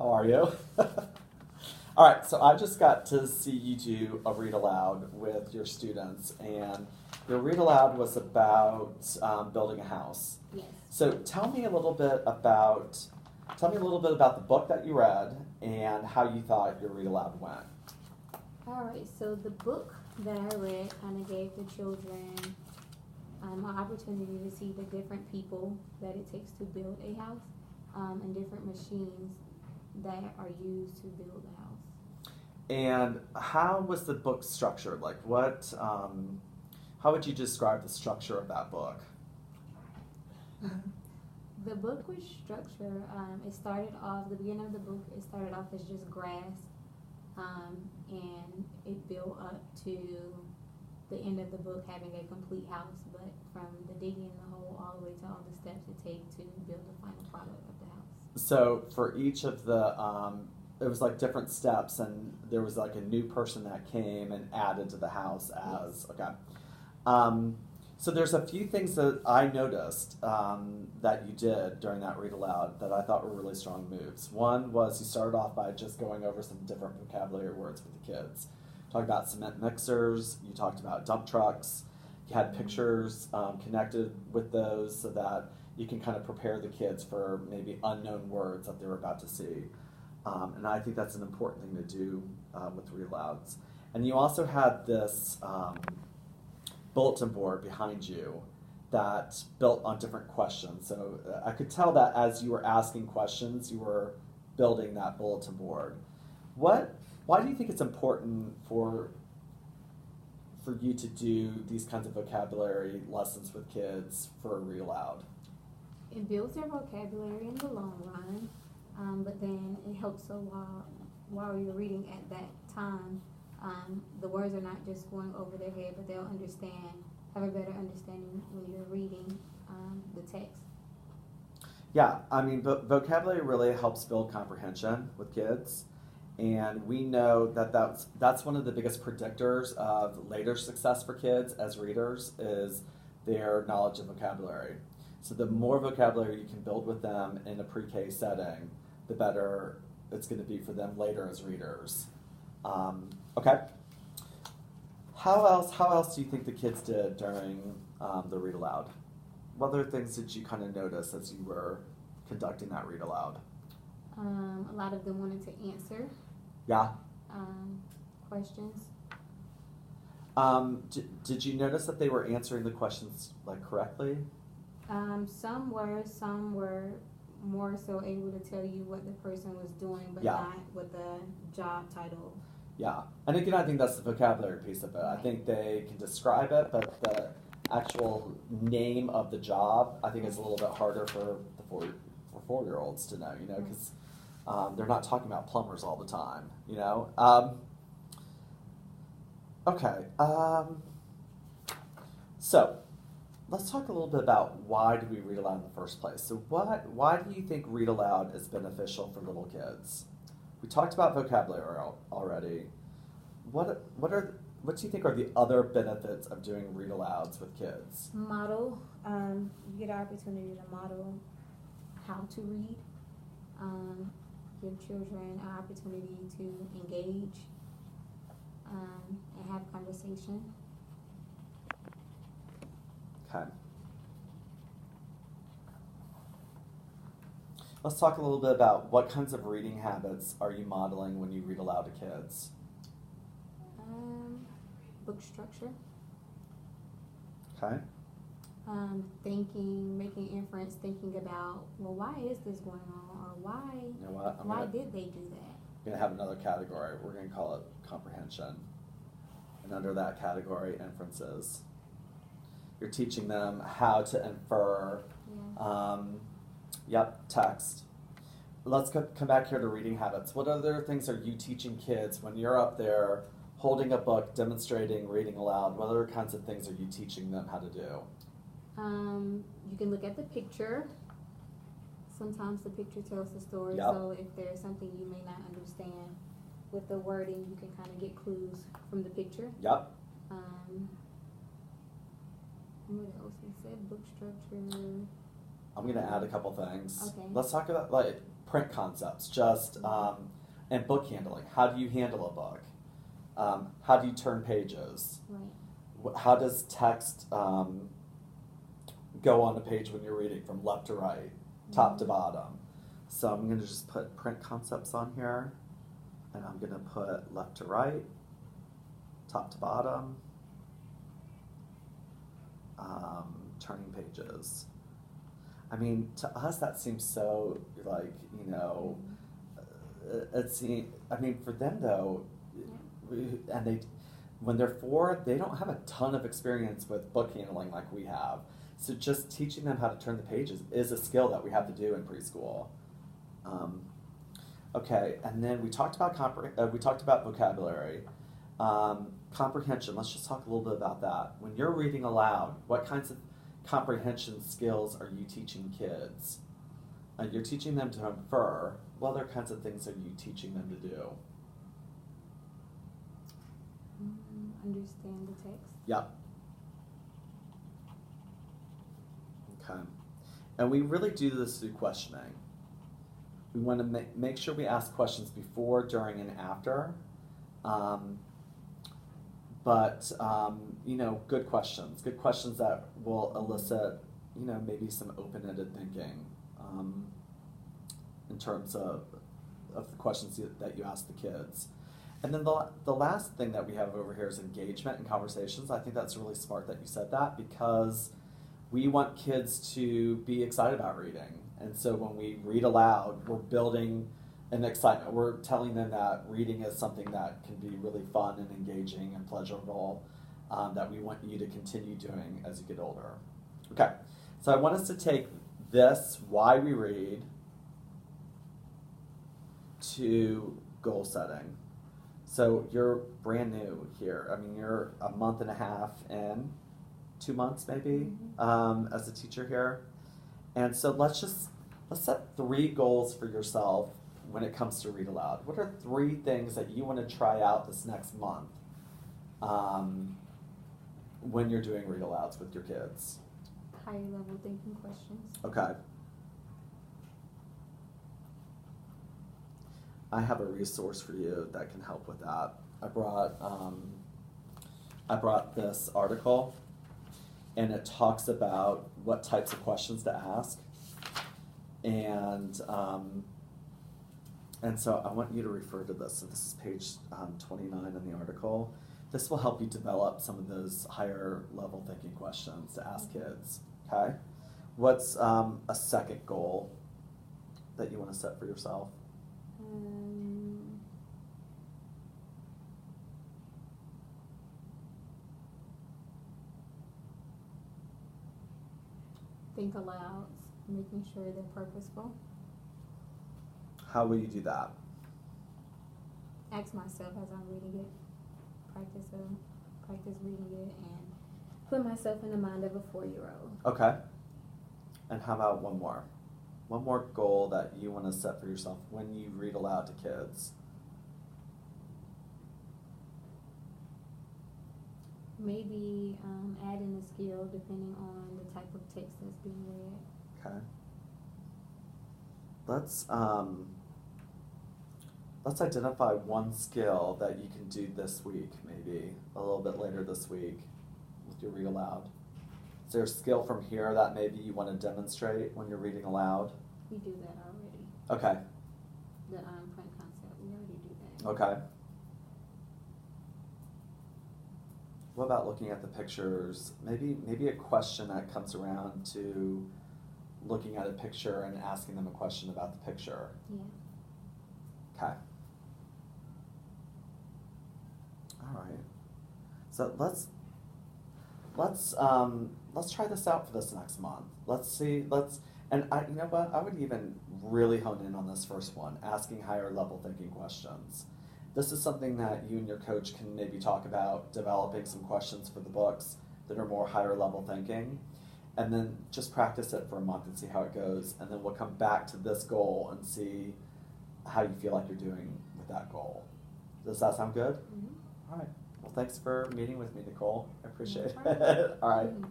How are you? All right, so I just got to see you do a read aloud with your students, and your read aloud was about building a house. Yes. So tell me a little bit about the book that you read and how you thought your read aloud went. All right, so the book that I read kind of gave the children an opportunity to see the different people that it takes to build a house and different machines that are used to build a house. And how was the book structured? Like how would you describe the structure of that book? The book was structured, the beginning of the book, it started off as just grass, and it built up to the end of the book having a complete house, but from the digging the hole all the way to all the steps it takes to build the final product of the house. So for each of the, it was like different steps, and there was like a new person that came and added to the house as, Yes. okay. So there's a few things that I noticed that you did during that read aloud that I thought were really strong moves. One was you started off by just going over some different vocabulary words with the kids. Talked about cement mixers, you talked about dump trucks, you had pictures connected with those so that you can kind of prepare the kids for maybe unknown words that they're about to see. And I think that's an important thing to do with read alouds. And you also had this bulletin board behind you that built on different questions. So I could tell that as you were asking questions, you were building that bulletin board. Why do you think it's important for you to do these kinds of vocabulary lessons with kids for a read aloud? It builds their vocabulary in the long run, but then it helps so while you're reading at that time, the words are not just going over their head, but they'll have a better understanding when you're reading the text. Yeah, I mean, vocabulary really helps build comprehension with kids, and we know that that's one of the biggest predictors of later success for kids as readers is their knowledge of vocabulary. So the more vocabulary you can build with them in a pre-K setting, the better it's going to be for them later as readers. Okay. How else do you think the kids did during the read aloud? What other things did you kind of notice as you were conducting that read aloud? A lot of them wanted to answer. Yeah. Questions. Did you notice that they were answering the questions correctly? Some were more so able to tell you what the person was doing, but Yeah. not what the job title. Yeah, and again, I think that's the vocabulary piece of it. I Right. think they can describe it, but the actual name of the job, I think, is a little bit harder for the 4-year-olds to know, because they're not talking about plumbers all the time, Okay, so let's talk a little bit about why do we read aloud in the first place. So why do you think read aloud is beneficial for little kids? We talked about vocabulary already. What do you think are the other benefits of doing read alouds with kids? Model. You get an opportunity to model how to read. Give children an opportunity to engage and have conversation. Okay. Let's talk a little bit about what kinds of reading habits are you modeling when you read aloud to kids? Book structure. Okay. Making inference, thinking about, well, why is this going on, or why? You know what? Why did they do that? I'm going to have another category. We're going to call it comprehension. And under that category, inferences. You're teaching them how to infer text. Let's come back here to reading habits. What other things are you teaching kids when you're up there holding a book, demonstrating, reading aloud? What other kinds of things are you teaching them how to do? You can look at the picture. Sometimes the picture tells the story, Yep. So if there's something you may not understand with the wording, you can kind of get clues from the picture. Yep. What else? We said book structure. I'm going to add a couple things. Okay. Let's talk about, print concepts, just and book handling. How do you handle a book? How do you turn pages? Right. How does text go on a page when you're reading from left to right, top to bottom? So I'm going to just put print concepts on here, and I'm going to put left to right, top to bottom, turning pages. I mean, to us that seems so like, you know, I mean, for them though, and when they're 4, they don't have a ton of experience with book handling like we have. So just teaching them how to turn the pages is a skill that we have to do in preschool. Okay, and then we talked about vocabulary. Comprehension, let's just talk a little bit about that. When you're reading aloud, what kinds of comprehension skills are you teaching kids? You're teaching them to infer. What other kinds of things are you teaching them to do? Understand the text. Yep. Okay. And we really do this through questioning. We want to make sure we ask questions before, during, and after. You know, good questions that will elicit, you know, maybe some open-ended thinking in terms of the questions that you ask the kids. And then the last thing that we have over here is engagement and conversations. I think that's really smart that you said that, because we want kids to be excited about reading. And so when we read aloud, we're building an excitement. We're telling them that reading is something that can be really fun and engaging and pleasurable, that we want you to continue doing as you get older. Okay, so I want us to take this, why we read, to goal setting. So you're brand new here. I mean, you're a month and a half in, 2 months maybe, as a teacher here. And so let's set 3 goals for yourself when it comes to read aloud. What are 3 things that you want to try out this next month when you're doing read alouds with your kids? Higher level thinking questions. Okay. I have a resource for you that can help with that. I brought this article, and it talks about what types of questions to ask. And so I want you to refer to this. So this is page 29 in the article. This will help you develop some of those higher level thinking questions to ask kids, okay? What's a second goal that you want to set for yourself? Think aloud, making sure they're purposeful. How will you do that? Ask myself as I'm reading it, practice reading it, and put myself in the mind of a 4-year-old. Okay. And how about one more? One more goal that you want to set for yourself when you read aloud to kids? Maybe adding a skill depending on the type of text that's being read. Okay. Let's identify one skill that you can do this week, maybe a little bit later this week with your read aloud. Is there a skill from here that maybe you want to demonstrate when you're reading aloud? We do that already. Okay. The print concept, we already do that. Okay. What about looking at the pictures? Maybe a question that comes around to looking at a picture and asking them a question about the picture. Yeah. Okay. All right. So let's try this out for this next month. And you know what? I would even really hone in on this first one, asking higher level thinking questions. This is something that you and your coach can maybe talk about, developing some questions for the books that are more higher level thinking, and then just practice it for a month and see how it goes. And then we'll come back to this goal and see how you feel like you're doing with that goal. Does that sound good? Mm-hmm. All right. Well, thanks for meeting with me, Nicole. I appreciate No problem. it. All right. Mm-hmm.